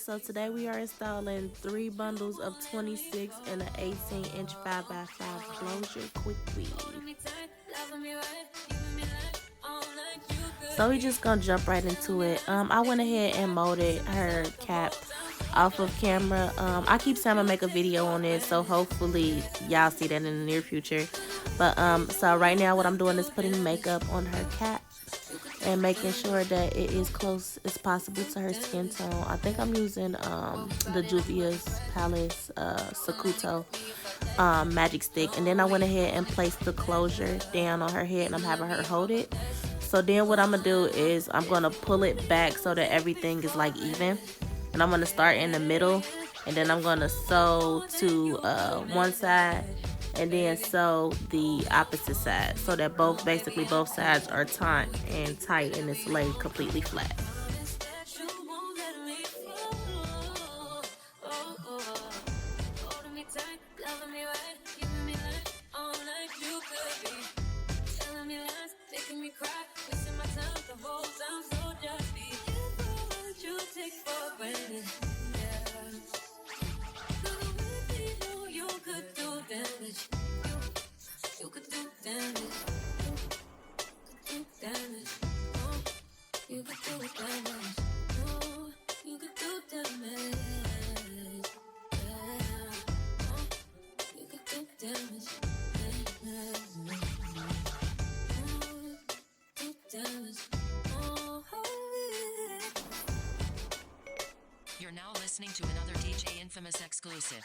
So today we are installing 3 bundles of 26 and an 18-inch 5x5 closure quick weave. So we just gonna jump right into it. I went ahead and molded her cap off of camera. I keep saying I'm gonna make a video on it, so hopefully y'all see that in the near future. But so right now what I'm doing is putting makeup on her cap and making sure that it is close as possible to her skin tone. I think I'm using the Juvia's Palace Sakuto magic stick, and then I went ahead and placed the closure down on her head, and I'm having her hold it. So then what I'm gonna do is I'm gonna pull it back so that everything is like even, and I'm gonna start in the middle, and then I'm gonna sew to one side and then sew the opposite side so that basically both sides are taut and tight and it's laid completely flat. You're now listening to another DJ Infamous exclusive.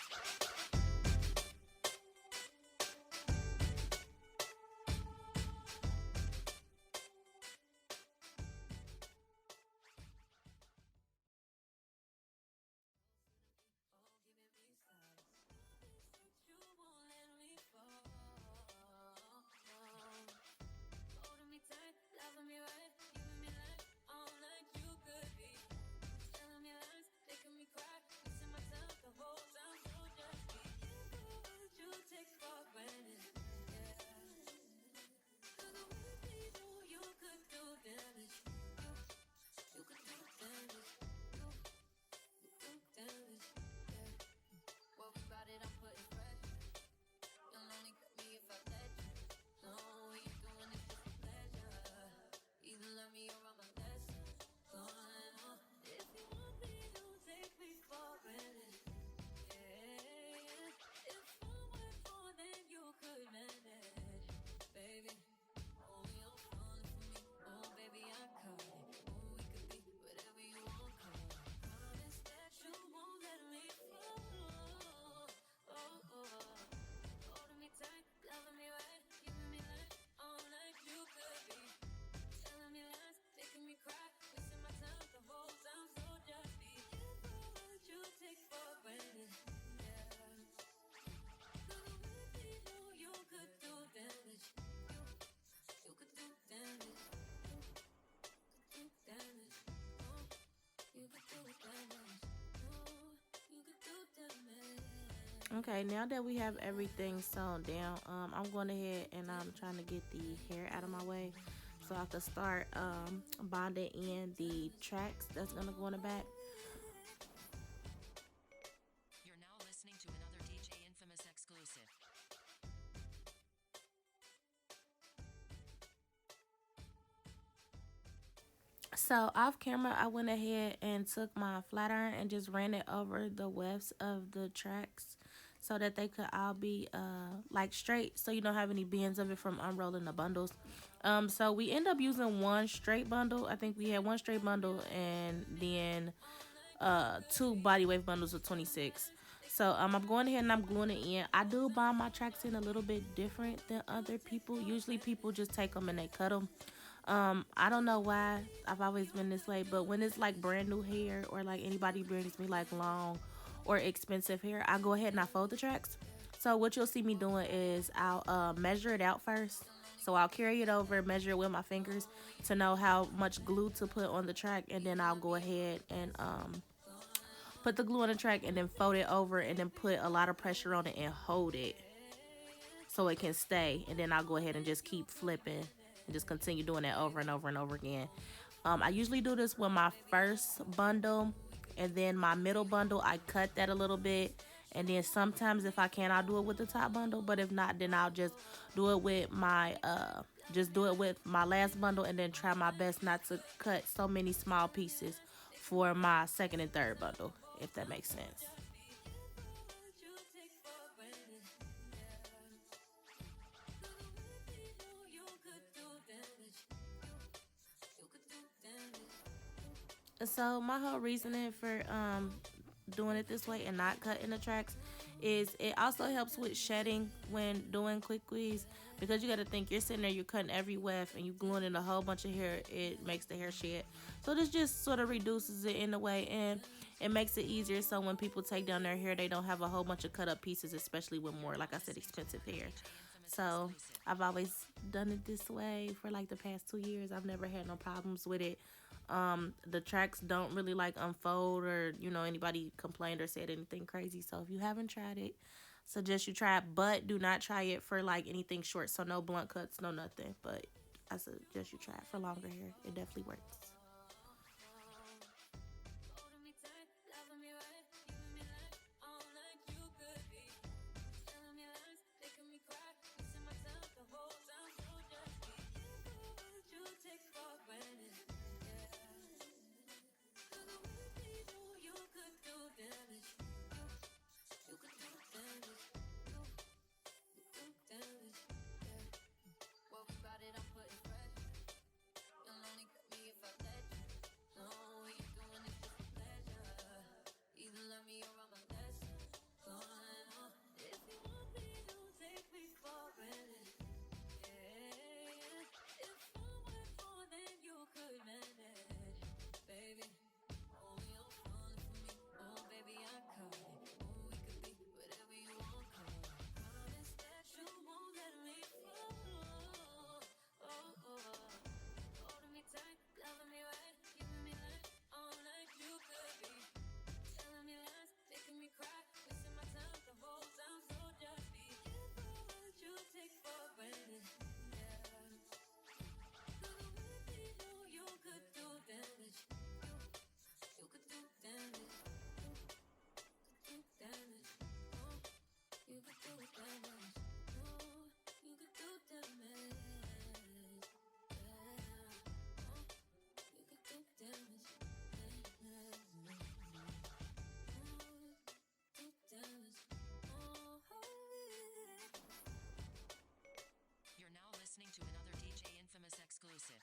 Okay, now that we have everything sewn down, I'm going ahead and I'm trying to get the hair out of my way so I can start bonding in the tracks that's gonna go in the back. You're now listening to another DJ Infamous exclusive. So off camera, I went ahead and took my flat iron and just ran it over the wefts of the tracks so that they could all be like straight, so you don't have any bends of it from unrolling the bundles. So we end up using one straight bundle. I think we had one straight bundle and then 2 body wave bundles of 26. So I'm going ahead and I'm gluing it in. I do bind my tracks in a little bit different than other people. Usually people just take them and they cut them. I don't know why I've always been this way, but when it's like brand new hair or like anybody brings me like long or expensive hair, I go ahead and I fold the tracks. So what you'll see me doing is I'll measure it out first. So I'll carry it over, measure it with my fingers to know how much glue to put on the track, and then I'll go ahead and put the glue on the track and then fold it over and then put a lot of pressure on it and hold it so it can stay. And then I'll go ahead and just keep flipping and just continue doing that over and over and over again. I usually do this with my first bundle And then my middle bundle, I cut that a little bit. And then sometimes if I can, I'll do it with the top bundle. But if not, then I'll just do it with my last bundle, and then try my best not to cut so many small pieces for my second and third bundle, if that makes sense. So my whole reasoning for doing it this way and not cutting the tracks is it also helps with shedding when doing quick weaves, because you got to think you're sitting there, you're cutting every weft and you gluing in a whole bunch of hair. It makes the hair shed. So this just sort of reduces it in a way, and it makes it easier so when people take down their hair, they don't have a whole bunch of cut up pieces, especially with more, like I said, expensive hair. So I've always done it this way for like the past 2 years. I've never had no problems with it. The tracks don't really like unfold, or anybody complained or said anything crazy. So if you haven't tried it, suggest you try it, but do not try it for like anything short. So no blunt cuts, no nothing. But I suggest you try it for longer hair. It definitely works. You're now listening to another DJ Infamous exclusive.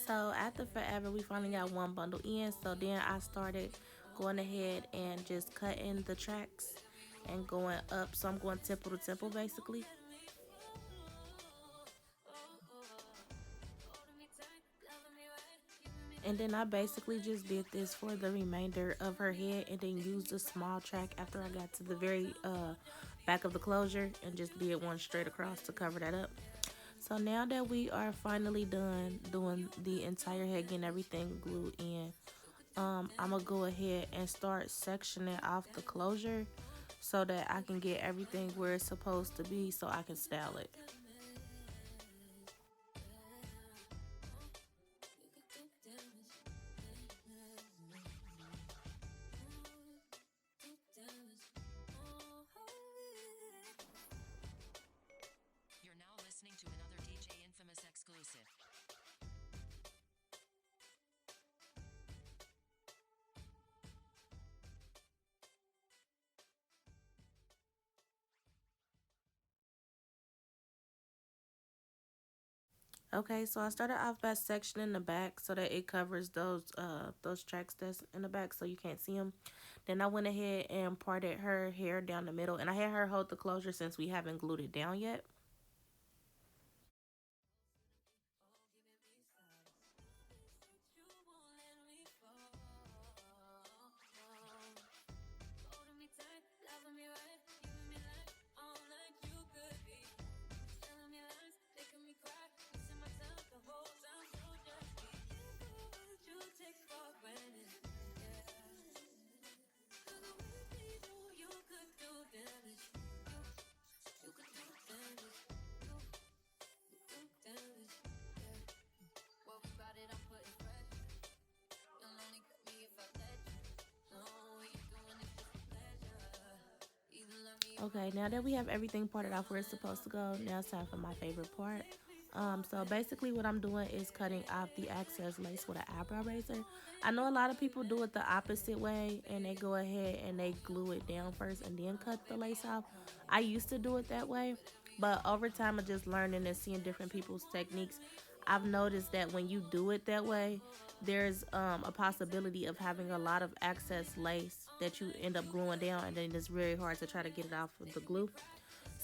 So after forever, we finally got one bundle in. So then I started going ahead and just cutting the tracks and going up. So I'm going temple to temple basically. And then I basically just did this for the remainder of her head, and then used a small track after I got to the very back of the closure, and just did one straight across to cover that up. So now that we are finally done doing the entire head, getting everything glued in, I'm gonna go ahead and start sectioning off the closure so that I can get everything where it's supposed to be, so I can style it. You're now listening to another DJ Infamous exclusive. Okay, so I started off by sectioning the back so that it covers those tracks that's in the back so you can't see them. Then I went ahead and parted her hair down the middle, and I had her hold the closure since we haven't glued it down yet. Okay, now that we have everything parted off where it's supposed to go, now it's time for my favorite part. So basically what I'm doing is cutting off the excess lace with an eyebrow razor. I know a lot of people do it the opposite way and they go ahead and they glue it down first and then cut the lace off. I used to do it that way, but over time of just learning and seeing different people's techniques, I've noticed that when you do it that way, there's a possibility of having a lot of excess lace that you end up gluing down, and then it's very hard to try to get it off with the glue.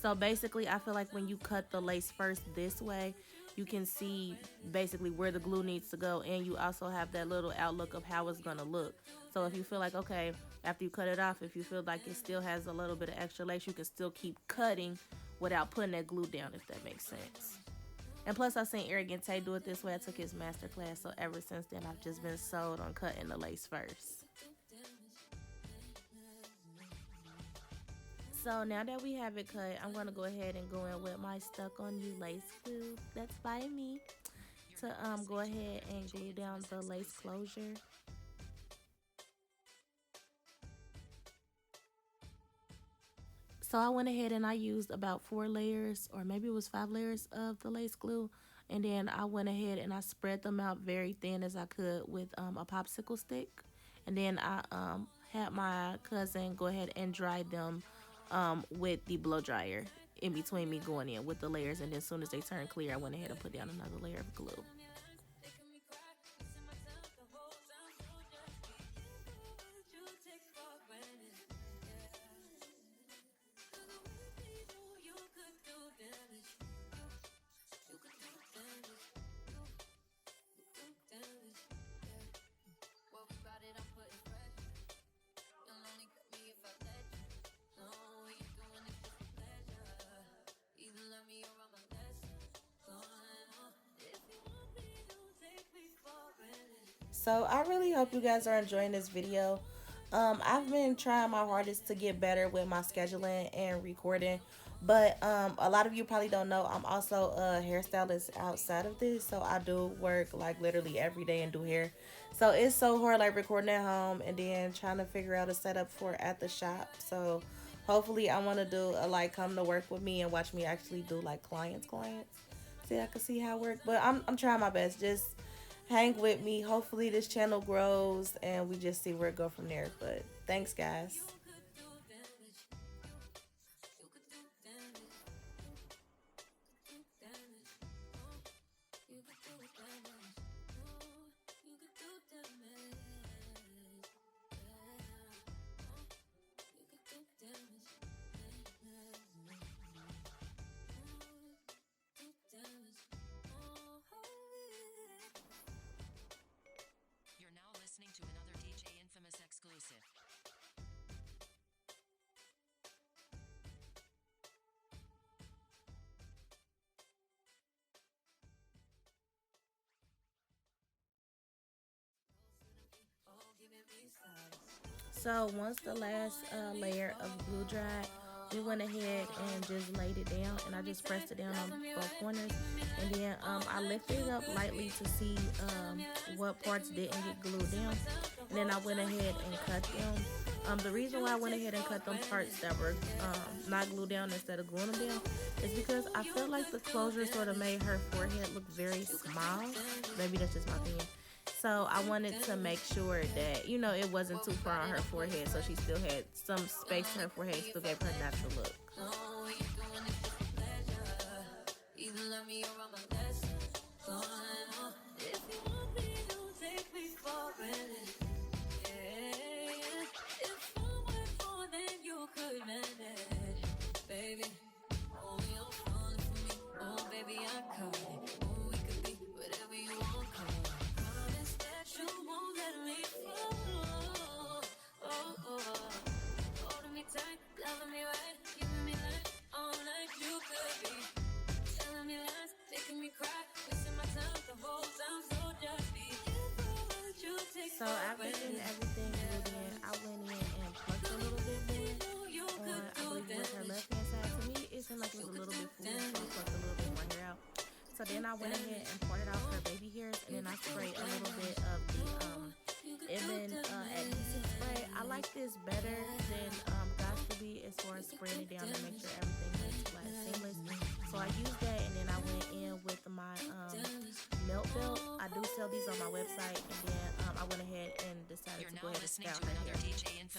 So basically, I feel like when you cut the lace first this way, you can see basically where the glue needs to go, and you also have that little outlook of how it's gonna look. So if you feel like, okay, after you cut it off, if you feel like it still has a little bit of extra lace, you can still keep cutting without putting that glue down, if that makes sense. And plus, I've seen Arrogant Tay do it this way. I took his master class, so ever since then, I've just been sold on cutting the lace first. So now that we have it cut, I'm going to go ahead and go in with my Stuck on You lace glue. That's by me You're to now go listening to ahead another and DJ glue down Infamous the lace exclusive. closure. So I went ahead and I used about 4 layers, or maybe it was 5 layers of the lace glue. And then I went ahead and I spread them out very thin as I could with a popsicle stick. And then I had my cousin go ahead and dry them with the blow dryer in between me going in with the layers. And then as soon as they turned clear, I went ahead and put down another layer of glue. So I really hope you guys are enjoying this video. I've been trying my hardest to get better with my scheduling and recording, but a lot of you probably don't know I'm also a hairstylist outside of this, so I do work like literally every day and do hair. So it's so hard like recording at home and then trying to figure out a setup for at the shop. So hopefully I want to do a like come to work with me and watch me actually do like clients. See, I can see how it works, but I'm trying my best. Just hang with me. Hopefully this channel grows and we just see where it go from there. But thanks guys. You're now listening to another DJ Infamous exclusive. So once the last layer of glue dried, we went ahead and just laid it down, and I just pressed it down on both corners, and then I lifted it up lightly to see what parts didn't get glued down, and then I went ahead and cut them. The reason why I went ahead and cut them parts that were not glued down instead of gluing them down is because I felt like the closure sort of made her forehead look very small. Maybe that's just my opinion. So I wanted to make sure that, it wasn't too far on her forehead, so she still had some space to her forehead, still gave her a natural look. If you want me, don't take me for granted. Yeah. If I went more than you could manage, baby. Oh, you're falling for me. Oh, baby, I caught it. Oh, we could be whatever you want, call it. Promise that you won't let me fall. Holding me tight, loving me right, giving me life all night. You could be telling me lies, making me cry, wasting my time the whole time. So just be careful what you take. So after getting everything glued in, I went in and plucked a little bit more on, I believe it was her left hand side. To me, it seemed like it was a little bit full, so I plucked a little bit more hair out. So then I went ahead and parted off her baby hairs, and then I sprayed a little bit of the Even adhesive spray. I like this better than Got to Be as far as spraying it down to make sure everything is flat seamless. So I used that, and then I went in with my melt belt. I do sell these on my website, and then I went ahead and decided to go ahead and scout her hair.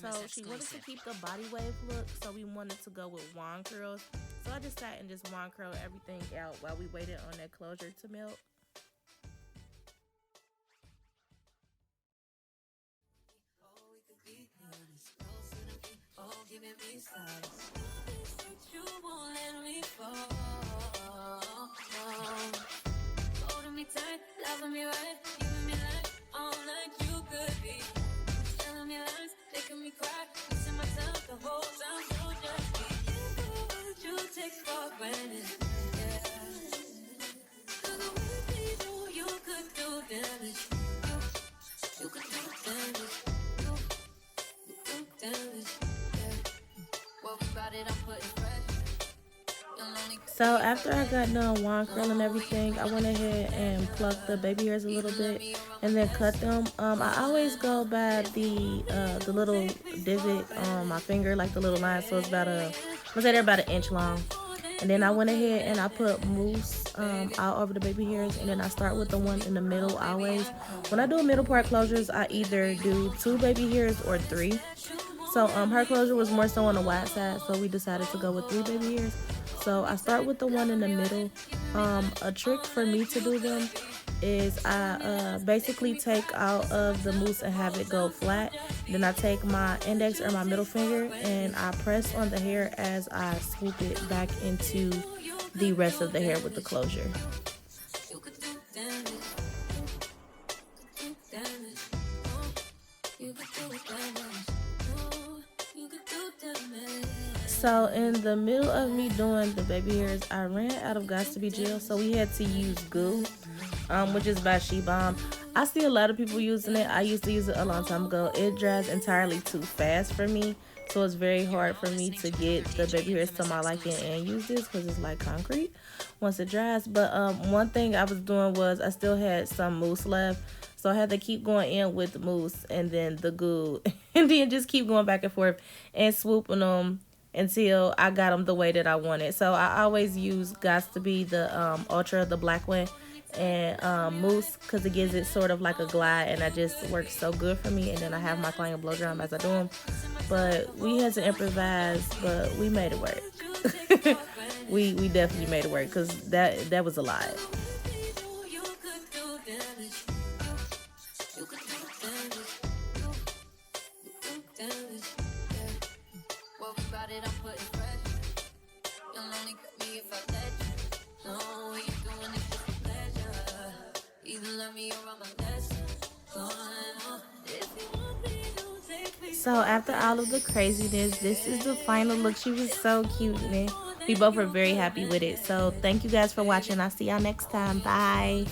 So she wanted to keep the body wave look, so we wanted to go with wand curls. So I just sat and just wand curl everything out while we waited on that closure to melt. Giving me size. You won't let me fall. Holding me tight, loving me right, giving me life all night. You could be telling me lies, making me cry, wasting my time the whole time. So just be careful what you take for granted. Yeah. 'Cause the way we do, you could do damage. You could do damage. You do damage. So after I got done wand curling everything, I went ahead and plucked the baby hairs a little bit and then cut them. I always go by the little divot on my finger, like the little line, so it's about I'm gonna say they're about an inch long. And then I went ahead and I put mousse all over the baby hairs, and then I start with the one in the middle always. When I do middle part closures, I either do 2 baby hairs or 3. So her closure was more so on the wide side, so we decided to go with 3 baby hairs. So I start with the one in the middle. A trick for me to do them is I basically take out of the mousse and have it go flat. Then I take my index or my middle finger and I press on the hair as I swoop it back into the rest of the hair with the closure. So in the middle of me doing the baby hairs, I ran out of Got to Be gel, so we had to use goo, which is by She Bomb. I see a lot of people using it. I used to use it a long time ago. It dries entirely too fast for me, so it's very hard for me to get the baby hairs to my liking and use this because it's like concrete once it dries. But one thing I was doing was I still had some mousse left, so I had to keep going in with the mousse and then the goo and then just keep going back and forth and swooping them until I got them the way that I wanted. So I always use Got to Be the Ultra, the black one, and mousse because it gives it sort of like a glide, and that just works so good for me. And then I have my client blow dry them as I do them. But we had to improvise, but we made it work. we definitely made it work because that was a lot. So after all of the craziness, this is the final look. She was so cute, man. We both were very happy with it. So thank you guys for watching. I'll see y'all next time. Bye.